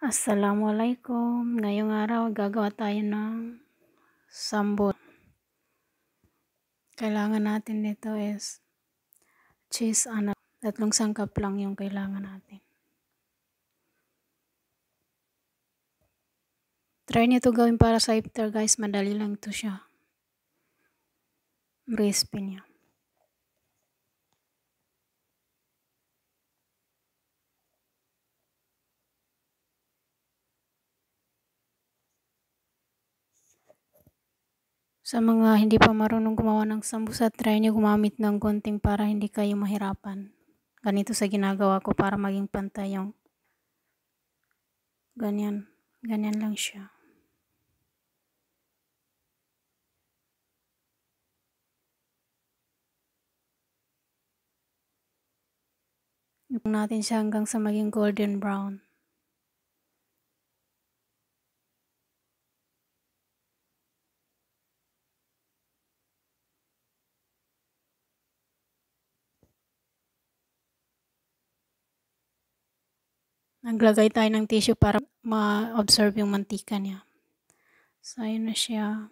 Assalamualaikum. Ngayong araw gagawa tayo ng sambal. Kailangan natin nito is cheese, tatlong sangkap lang yung kailangan natin. Try nyo ito gawin para sa iftar guys, madali lang ito siya. Crispy niya. Sa mga hindi pa marunong gumawa ng sambusa, try nyo gumamit ng gunting para hindi kayo mahirapan. Ganito sa ginagawa ko para maging pantay yung ganyan. Ganyan lang siya. Ipon natin siya hanggang sa maging golden brown. Naglagay tayo ng tissue para ma-absorb yung mantika niya. So, ayun na siya.